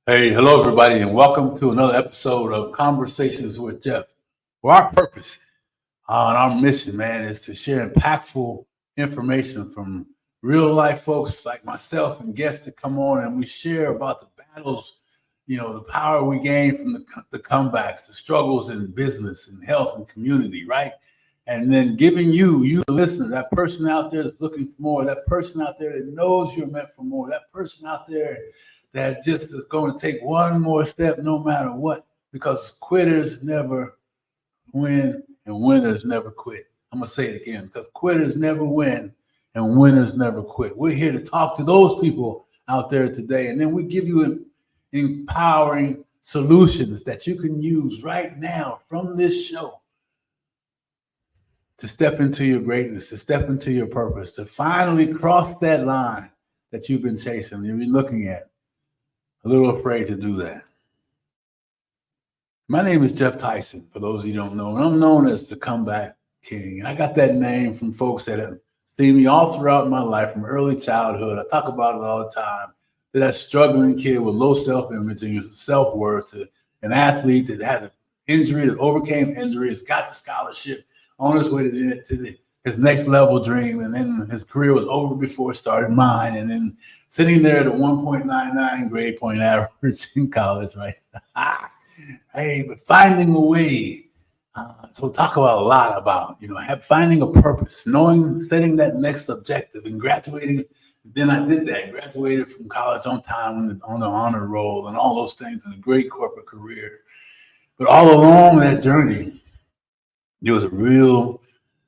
Hey, hello everybody, and welcome to another episode of Conversations with Jeff. Well, our purpose and our mission, man, is to share impactful information from real life folks like myself and guests that come on, and we share about the battles, the power we gain from the comebacks, the struggles in business and health and community, right? And then giving you the listener, that person out there that's looking for more, that person out there that knows you're meant for more, that person out there that just is going to take one more step no matter what, because quitters never win and winners never quit. I'm going to say it again, because quitters never win and winners never quit. We're here to talk to those people out there today, and then we give you empowering solutions that you can use right now from this show to step into your greatness, to step into your purpose, to finally cross that line that you've been chasing, you've been looking at. A little afraid to do that. My name is Jeff Tyson, for those of you who don't know, and I'm known as the Comeback King. And I got that name from folks that have seen me all throughout my life, from early childhood. I talk about it all the time. That struggling kid with low self-image and self-worth, an athlete that had an injury, that overcame injuries, got the scholarship, on his way to his next level dream, and then his career was over before it started mine, and then sitting there at a 1.99 grade point average in college, right? Hey, but finding a way. So we'll talk about a lot about, finding a purpose, setting that next objective, and graduating. Then I did that, graduated from college on time, on the honor roll, and all those things, and a great corporate career. But all along that journey, there was a real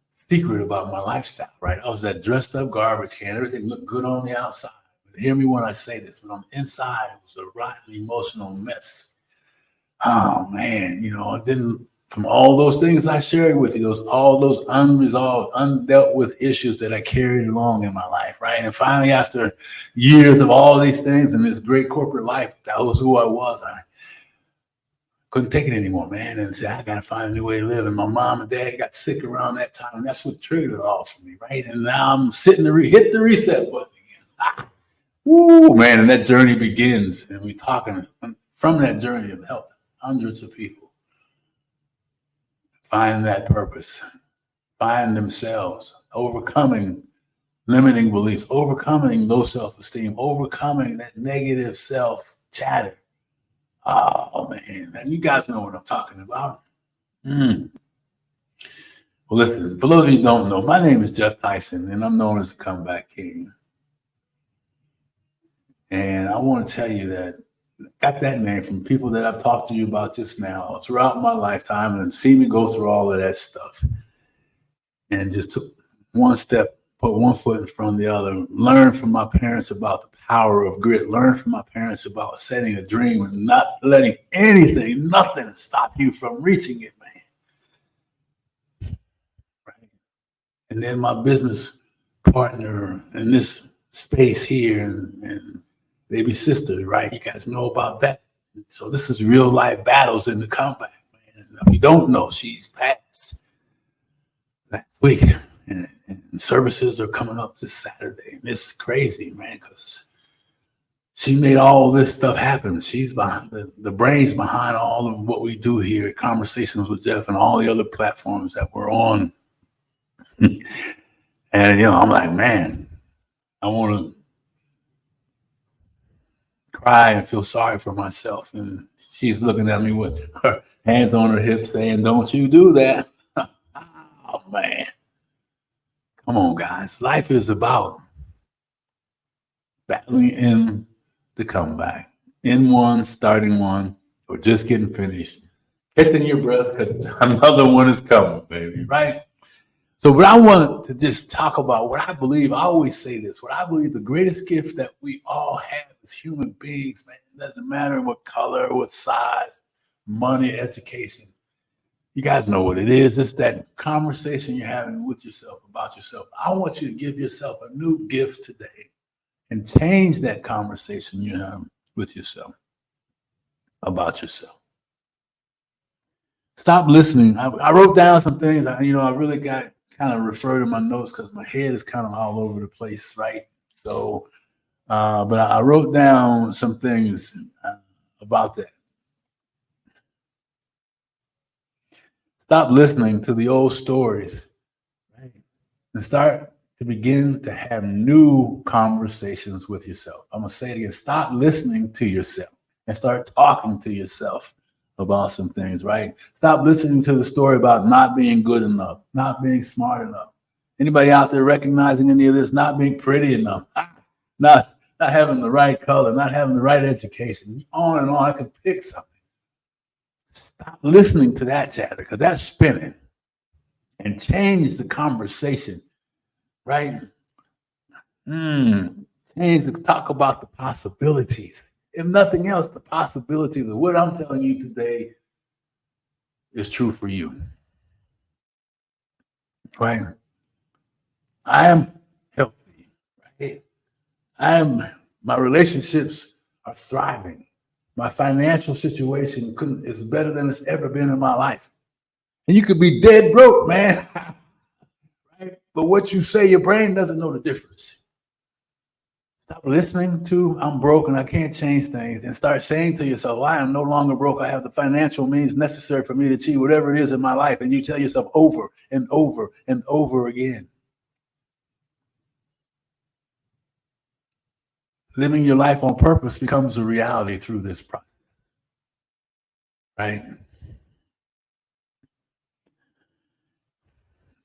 secret about my lifestyle, right? I was that dressed up garbage can. Everything looked good on the outside. But hear me when I say this, but on the inside, it was a rotten emotional mess. Oh man, then from all those things I shared with you, all those unresolved, undealt with issues that I carried along in my life, right? And finally, after years of all these things and this great corporate life, that was who I was. I couldn't take it anymore, man, and said, I got to find a new way to live. And my mom and dad got sick around that time, and that's what triggered it all for me, right? And now I'm sitting to hit the reset button again. Woo, man, and that journey begins, and we're talking from that journey of helped hundreds of people find that purpose, find themselves, overcoming limiting beliefs, overcoming low self-esteem, overcoming that negative self-chatter. Oh, man, and you guys know what I'm talking about. Well, listen, for those of you who don't know, my name is Jeff Tyson, and I'm known as the Comeback King. And I want to tell you that I got that name from people that I've talked to you about just now throughout my lifetime and see me go through all of that stuff. And just took one step, put one foot in front of the other, learn from my parents about the power of grit, learn from my parents about setting a dream and not letting nothing stop you from reaching it, man. Right? And then my business partner in this space here and baby sister, right? You guys know about that. So this is real life battles in the comeback, man. And if you don't know, she's passed last week. And services are coming up this Saturday. And it's crazy, man, because she made all this stuff happen. She's behind the brains behind all of what we do here at Conversations with Jeff and all the other platforms that we're on. And, I'm like, man, I want to cry and feel sorry for myself. And she's looking at me with her hands on her hips saying, don't you do that. Oh, man. Come on, guys. Life is about battling in the comeback, in one, starting one, or just getting finished, catching your breath because another one is coming, baby, right? So what I want to just talk about, what I believe, I always say this, what I believe the greatest gift that we all have as human beings, man, it doesn't matter what color, what size, money, education. You guys know what it is. It's that conversation you're having with yourself about yourself. I want you to give yourself a new gift today and change that conversation you have with yourself about yourself. Stop listening. I wrote down some things. I really got kind of refer to my notes because my head is kind of all over the place, right? So, but I wrote down some things about that. Stop listening to the old stories, right? And start to begin to have new conversations with yourself. I'm going to say it again. Stop listening to yourself and start talking to yourself about some things, right? Stop listening to the story about not being good enough, not being smart enough. Anybody out there recognizing any of this? Not being pretty enough, not having the right color, not having the right education, on and on. I could pick something. Stop listening to that chatter because that's spinning, and change the conversation, right? Change to talk about the possibilities. If nothing else, the possibilities of what I'm telling you today is true for you, right? I am healthy, right? My relationships are thriving. My financial situation is better than it's ever been in my life. And you could be dead broke, man. Right? But what you say, your brain doesn't know the difference. Stop listening to I'm broke and I can't change things, and start saying to yourself, I am no longer broke. I have the financial means necessary for me to achieve whatever it is in my life. And you tell yourself over and over and over again. Living your life on purpose becomes a reality through this process, right?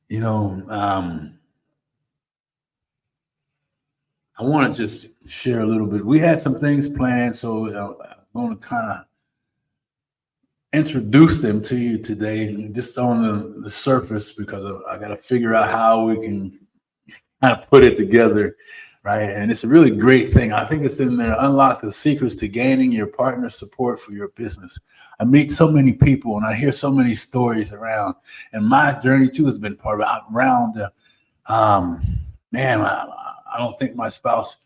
You know, I want to just share a little bit. We had some things planned, so I'm going to kind of introduce them to you today, just on the surface, because I got to figure out how we can kind of put it together, right? And it's a really great thing. I think it's in there, Unlock the Secrets to Gaining Your Partner Support for Your Business. I meet so many people and I hear so many stories around, and my journey too has been part of it around, I don't think my spouse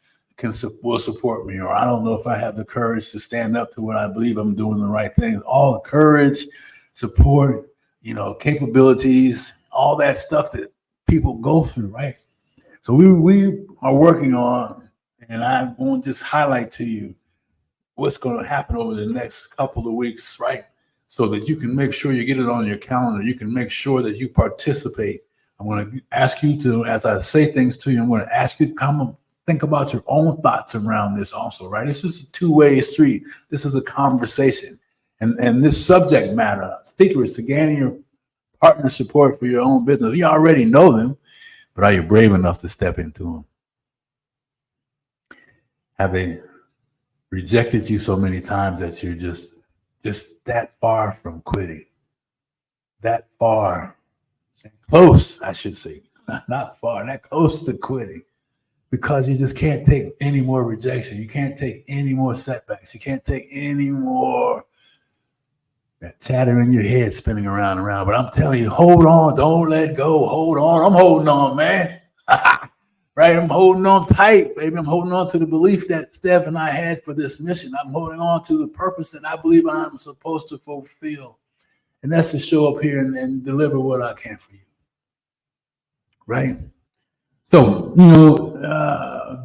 will support me, or I don't know if I have the courage to stand up to what I believe I'm doing the right things. All the courage, support, capabilities, all that stuff that people go through, right? So we are working on, and I want to just highlight to you what's going to happen over the next couple of weeks, right? So that you can make sure you get it on your calendar. You can make sure that you participate. I'm going to ask you to, as I say things to you, I'm going to ask you to come and think about your own thoughts around this also, right? This is a two-way street. This is a conversation. And this subject matter, secrets to gaining your partner support for your own business. You already know them, but are you brave enough to step into them? Have they rejected you so many times that you're just that far from quitting? That far, close, I should say, not far, that close to quitting, because you just can't take any more rejection. You can't take any more setbacks. You can't take any more that chatter in your head spinning around and around. But I'm telling you, hold on, don't let go, hold on. I'm holding on, man. Right? I'm holding on tight, baby. I'm holding on to the belief that Steph and I had for this mission. I'm holding on to the purpose that I believe I'm supposed to fulfill. And that's to show up here and deliver what I can for you. Right? So,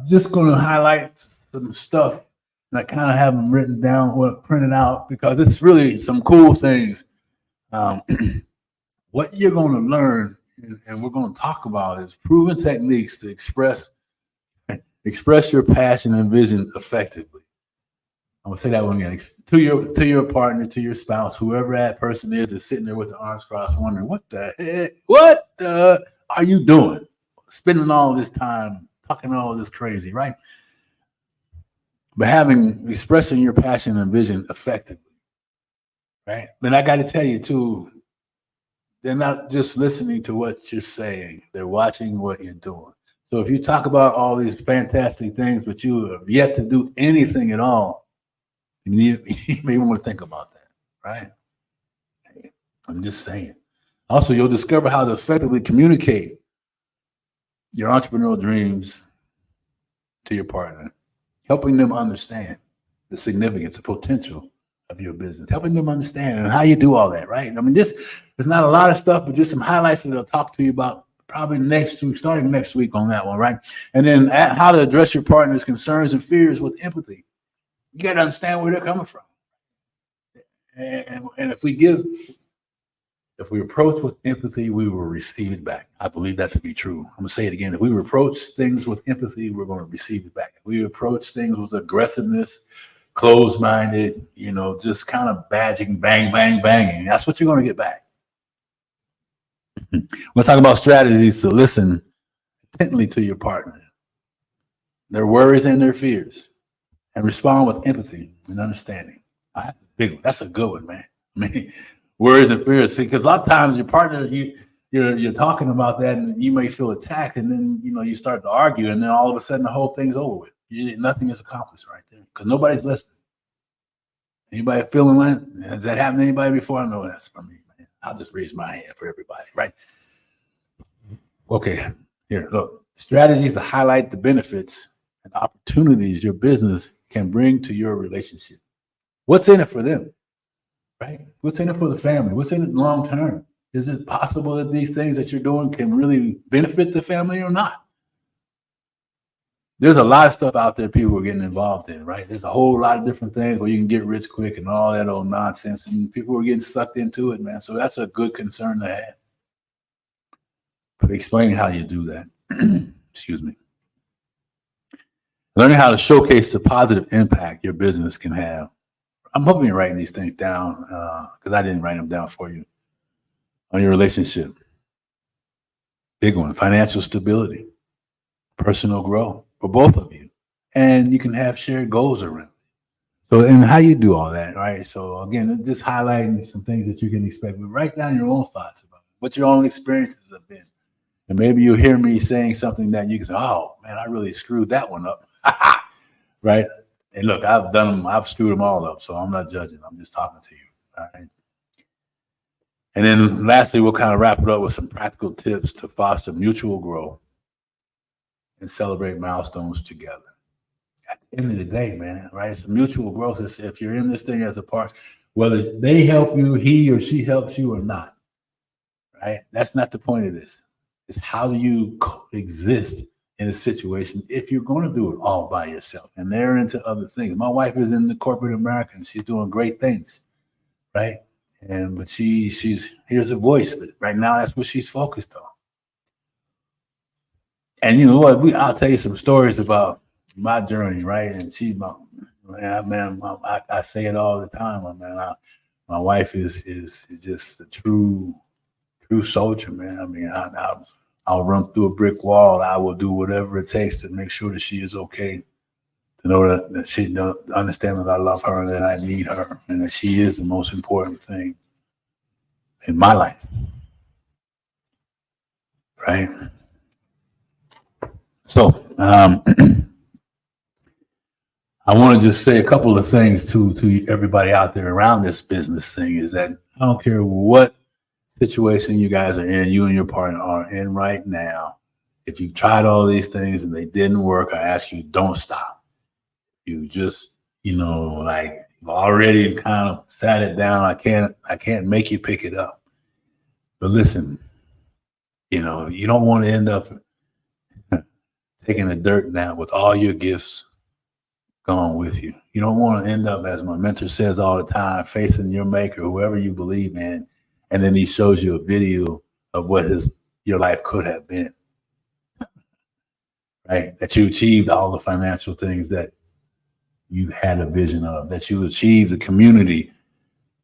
just going to highlight some stuff. And I kind of have them written down or printed out because it's really some cool things. What you're going to learn and we're going to talk about is proven techniques to express your passion and vision effectively. I'm going to say that one again. To your partner, to your spouse, whoever that person is that's sitting there with their arms crossed wondering, what the are you doing? Spending all this time talking all this crazy, right? But expressing your passion and vision effectively, right? But I got to tell you too, they're not just listening to what you're saying; they're watching what you're doing. So if you talk about all these fantastic things, but you have yet to do anything at all, you may want to think about that, right? I'm just saying. Also, you'll discover how to effectively communicate your entrepreneurial dreams to your partner, helping them understand the significance, the potential of your business, helping them understand and how you do all that, right? I mean, there's not a lot of stuff, but just some highlights that I'll talk to you about probably next week, starting next week on that one, right? And then how to address your partner's concerns and fears with empathy. You got to understand where they're coming from. And if we approach with empathy, we will receive it back. I believe that to be true. I'm gonna say it again. If we approach things with empathy, we're going to receive it back. If we approach things with aggressiveness, closed-minded, just kind of badging, bang, bang, banging, that's what you're going to get back. We'll talk about strategies to listen intently to your partner, their worries and their fears, and respond with empathy and understanding. That's a big one. That's a good one, man. I mean, worries and fears. Because a lot of times your partner, you're talking about that, and you may feel attacked, and then you start to argue, and then all of a sudden the whole thing's over with. Nothing is accomplished right there because nobody's listening. Anybody feeling that? Has that happened to anybody before? I know that's for me, man. I'll just raise my hand for everybody, right? Okay, here, look. Strategies to highlight the benefits and opportunities your business can bring to your relationship. What's in it for them, right? What's in it for the family? What's in it long term? Is it possible that these things that you're doing can really benefit the family or not? There's a lot of stuff out there people are getting involved in, right? There's a whole lot of different things where you can get rich quick and all that old nonsense, and people are getting sucked into it, man. So that's a good concern to have. But explaining how you do that. Excuse me. Learning how to showcase the positive impact your business can have. I'm hoping you're writing these things down because I didn't write them down for you. On your relationship. Big one, financial stability, personal growth for both of you. And you can have shared goals around it. So, and how you do all that, right? So again, just highlighting some things that you can expect, but write down your own thoughts about it, what your own experiences have been. And maybe you'll hear me saying something that you can say, oh man, I really screwed that one up. Right? And look, I've screwed them all up. So I'm not judging. I'm just talking to you. All right. And then lastly, we'll kind of wrap it up with some practical tips to foster mutual growth and celebrate milestones together. At the end of the day, man, right? It's a mutual growth. It's if you're in this thing as a part, whether they help you, he or she helps you or not, right? That's not the point of this. It's how do you coexist in a situation if you're going to do it all by yourself. And they're into other things. My wife is in the corporate America and she's doing great things, right? But she's here's a voice, but right now that's what she's focused on. And you know what? I'll tell you some stories about my journey, right? And I say it all the time. My wife is just a true soldier, man. I mean, I'll run through a brick wall. I will do whatever it takes to make sure that she is okay. To know that she understand that I love her and that I need her and that she is the most important thing in my life. Right? So I want to just say a couple of things to everybody out there around this business thing is that I don't care what situation you guys are in, you and your partner are in right now. If you've tried all these things and they didn't work, I ask you, don't stop. You just, like you've already kind of sat it down. I can't make you pick it up. But listen, you don't want to end up taking a dirt nap with all your gifts gone with you. You don't want to end up, as my mentor says all the time, facing your maker, whoever you believe in, and then he shows you a video of what your life could have been. Right? That you achieved all the financial things that you had a vision of, that you achieved the community,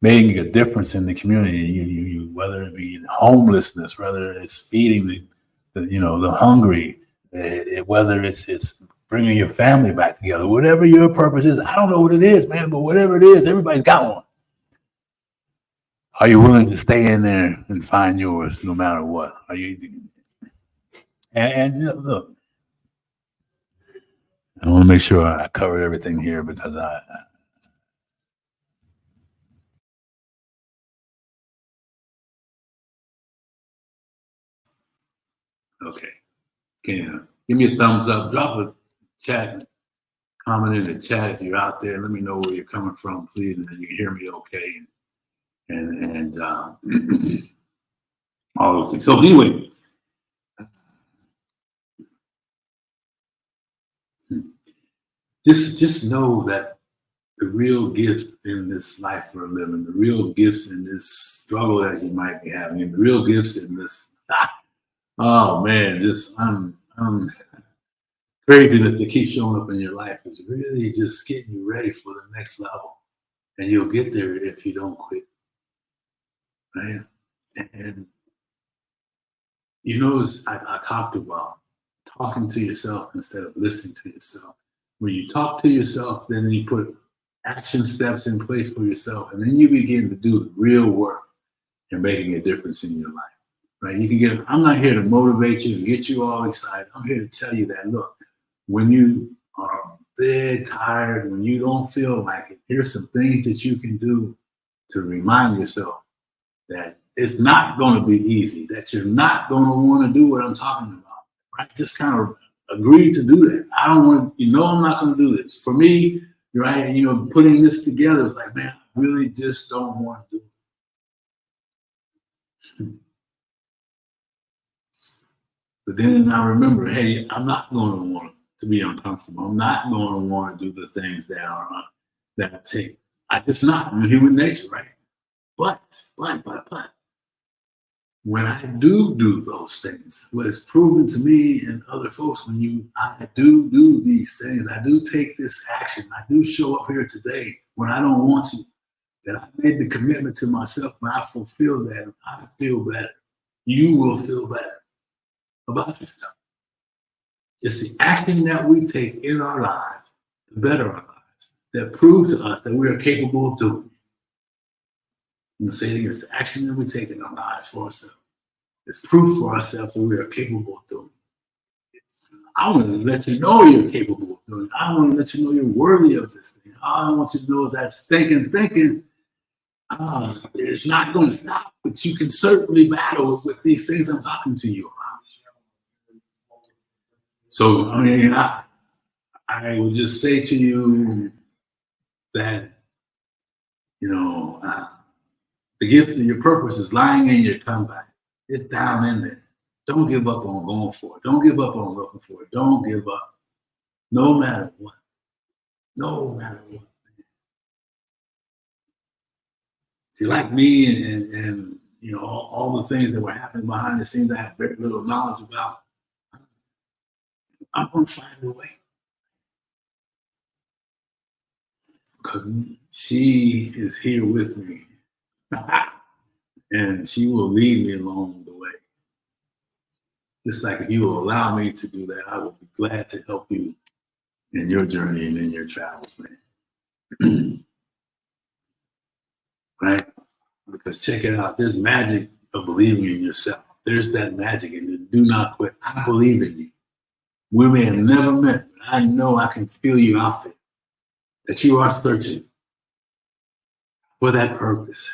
making a difference in the community. You whether it be homelessness, whether it's feeding the hungry, whether it's bringing your family back together, whatever your purpose is. I don't know what it is, man, but whatever it is, everybody's got one. Are you willing to stay in there and find yours no matter what? Are you? And look, I want to make sure I cover everything here because okay. Can give me a thumbs up, drop a chat, comment in the chat if you're out there. Let me know where you're coming from, please, and then you can hear me okay. And all those things. So anyway, just know that the real gifts in this life we're living, the real gifts in this struggle that you might be having, and the real gifts in this, oh man, just craziness that keeps showing up in your life is really just getting you ready for the next level. And you'll get there if you don't quit. Right? And you notice I talked about talking to yourself instead of listening to yourself. When you talk to yourself, then you put action steps in place for yourself, and then you begin to do the real work and making a difference in your life. Right? You can get, I'm not here to motivate you and get you all excited. I'm here to tell you that, look, when you are dead tired, when you don't feel like it, here's some things that you can do to remind yourself that it's not going to be easy, that you're not going to want to do what I'm talking about, right? Just kind of agree to do that. I don't want to, I'm not going to do this. For me, right, putting this together, it's like, man, I really just don't want to do it. But then I remember, hey, I'm not going to want to be uncomfortable. I'm not going to want to do the things that I take. I just not. I'm human nature, right? But when I do those things, what is proven to me and other folks, I do these things, I do take this action, I do show up here today when I don't want to, that I made the commitment to myself, when I fulfill that, I feel better. You will feel better about yourself. It's the action that we take in our lives to better our lives that prove to us that we are capable of doing it. I'm going to say it again, it's the action that we take in our lives for ourselves. It's proof for ourselves that we are capable of doing it. I want to let you know you're capable of doing it. I want to let you know you're worthy of this thing. I want you to know that thinking, it's not going to stop, but you can certainly battle with these things I'm talking to you about. So, I will just say to you that, the gift of your purpose is lying in your comeback. It's down in there. Don't give up on going for it. Don't give up on looking for it. Don't give up. No matter what. No matter what. If you're like me and all the things that were happening behind the scenes I have very little knowledge about, I'm going to find a way. Because she is here with me. And she will lead me along the way. Just like if you will allow me to do that, I will be glad to help you in your journey and in your travels, man. Right? Because check it out. There's magic of believing in yourself. There's that magic in you. Do not quit. I believe in you. We may have never met, but I know I can feel you out there. That you are searching for that purpose.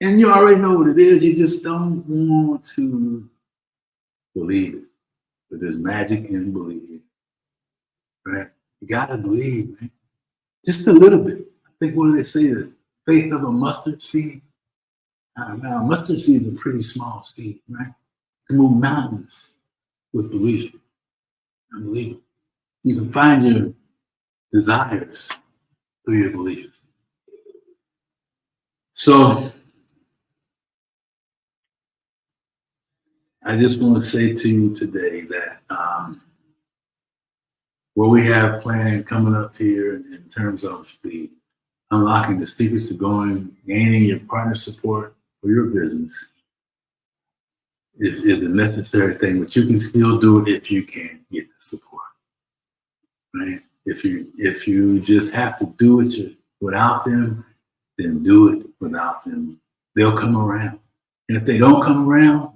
And you already know what it is. You just don't want to believe it. But there's magic in believing. Right? You got to believe, man. Just a little bit. I think what do they say? The faith of a mustard seed. Now, a mustard seed is a pretty small seed, right? You can move mountains with belief. Unbelievable. You can find your desires through your beliefs. So, I just want to say to you today that what we have planned coming up here in terms of the unlocking the secrets to gaining your partner support for your business is the necessary thing, but you can still do it if you can't get the support, right? If you just have to do it without them, then do it without them. They'll come around. And if they don't come around,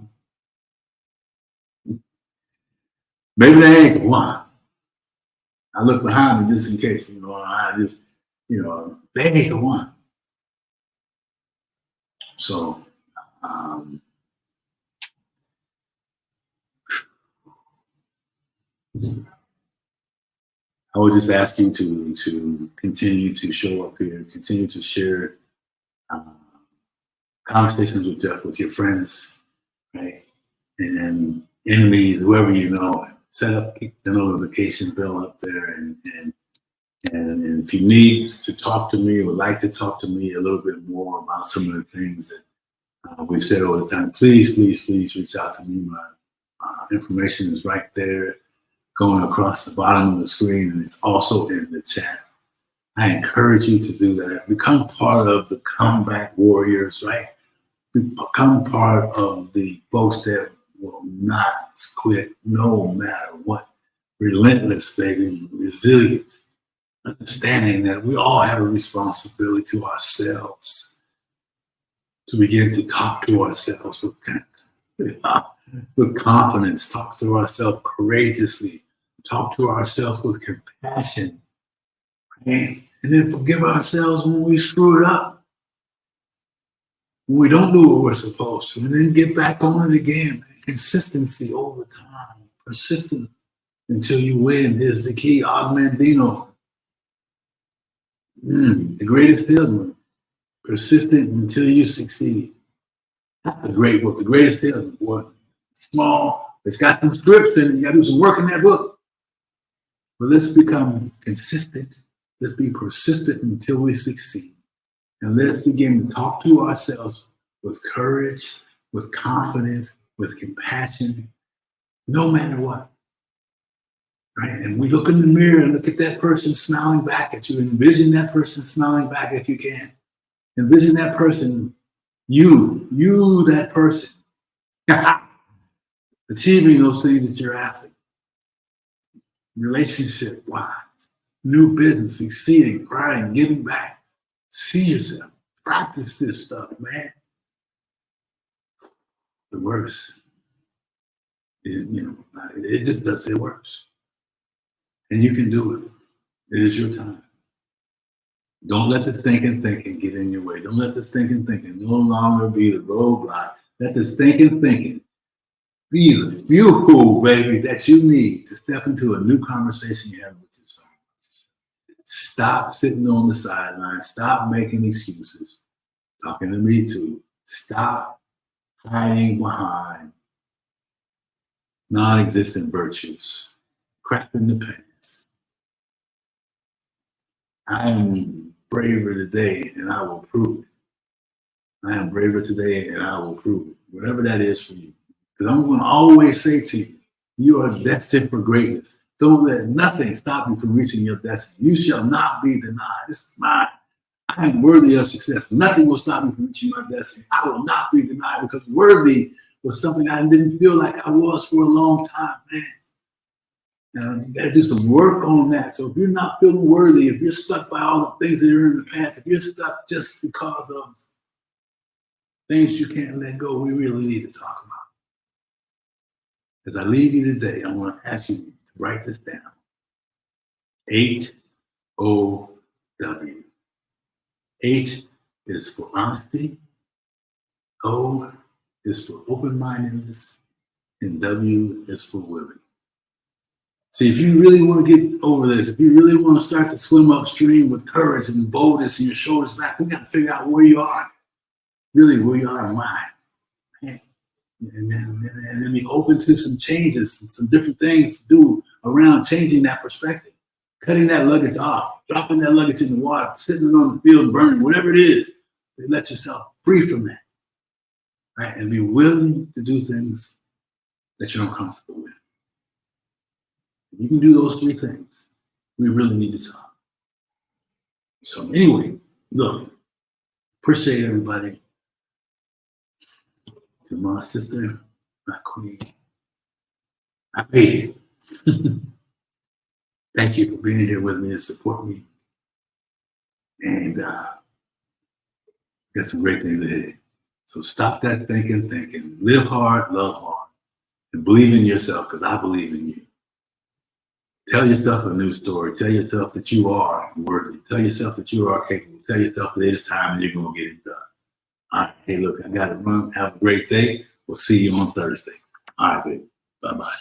maybe they ain't the one. I look behind me just in case, they ain't the one. So, I would just ask you to continue to show up here, continue to share conversations with Jeff, with your friends, right? And enemies, whoever you know. Set up, keep the notification bell up there, and And if you need to talk to me or would like to talk to me a little bit more about some of the things that we've said over the time, please reach out to me. My information is right there going across the bottom of the screen, and it's also in the chat. I encourage you to do that. Become part of the comeback warriors, right? Become part of the folks that will not quit no matter what. Relentless, baby, resilient, understanding that we all have a responsibility to ourselves to begin to talk to ourselves with confidence, talk to ourselves courageously, talk to ourselves with compassion, and then forgive ourselves when we screw it up, when we don't do what we're supposed to, and then get back on it again. Consistency over time, persistent until you win is the key. Og Mandino, the greatest salesman, persistent until you succeed. That's a great book, the greatest salesman, boy. Small, it's got some scripts in it. You got to do some work in that book. But let's become consistent. Let's be persistent until we succeed. And let's begin to talk to ourselves with courage, with confidence, with compassion, no matter what. Right? And we look in the mirror and look at that person smiling back at you. Envision that person smiling back if you can. Envision that person, you, that person, achieving those things that you're after. Relationship-wise, new business, succeeding, pride, giving back. See yourself. Practice this stuff, man. The worst is, it just does it worse. And you can do it. It is your time. Don't let the thinking get in your way. Don't let the thinking no longer be the roadblock. Let the thinking be the fuel, baby, that you need to step into a new conversation you have with yourself. Stop sitting on the sidelines. Stop making excuses. Talking to me too. Stop hiding behind non-existent virtues. Crap in the pants. I am braver today and I will prove it. I am braver today and I will prove it. Whatever that is for you. Because I'm going to always say to you, you are destined for greatness. Don't let nothing stop you from reaching your destiny. You shall not be denied. This is mine. I am worthy of success. Nothing will stop me from reaching my destiny. I will not be denied, because worthy was something I didn't feel like I was for a long time, man. Now, you got to do some work on that. So if you're not feeling worthy, if you're stuck by all the things that are in the past, if you're stuck just because of things you can't let go, we really need to talk about. As I leave you today, I want to ask you to write this down. H-O-W. H is for honesty. O is for open-mindedness. And W is for willing. See, if you really want to get over this, if you really want to start to swim upstream with courage and boldness and your shoulders back, we got to figure out where you are. Really, where you are and why. And then be open to some changes and some different things to do around changing that perspective. Cutting that luggage off, dropping that luggage in the water, sitting on the field burning, whatever it is, let yourself free from that. Right? And be willing to do things that you're uncomfortable with. If you can do those three things, we really need to talk. So anyway, look, appreciate everybody. To my sister, my queen, I made it. Thank you for being here with me to support me. And got some great things ahead. So stop that thinking. Live hard, love hard, and believe in yourself, because I believe in you. Tell yourself a new story. Tell yourself that you are worthy. Tell yourself that you are capable. Tell yourself that it is time and you're going to get it done. All right, hey, look, I got to run. Have a great day. We'll see you on Thursday. All right, baby. Bye-bye.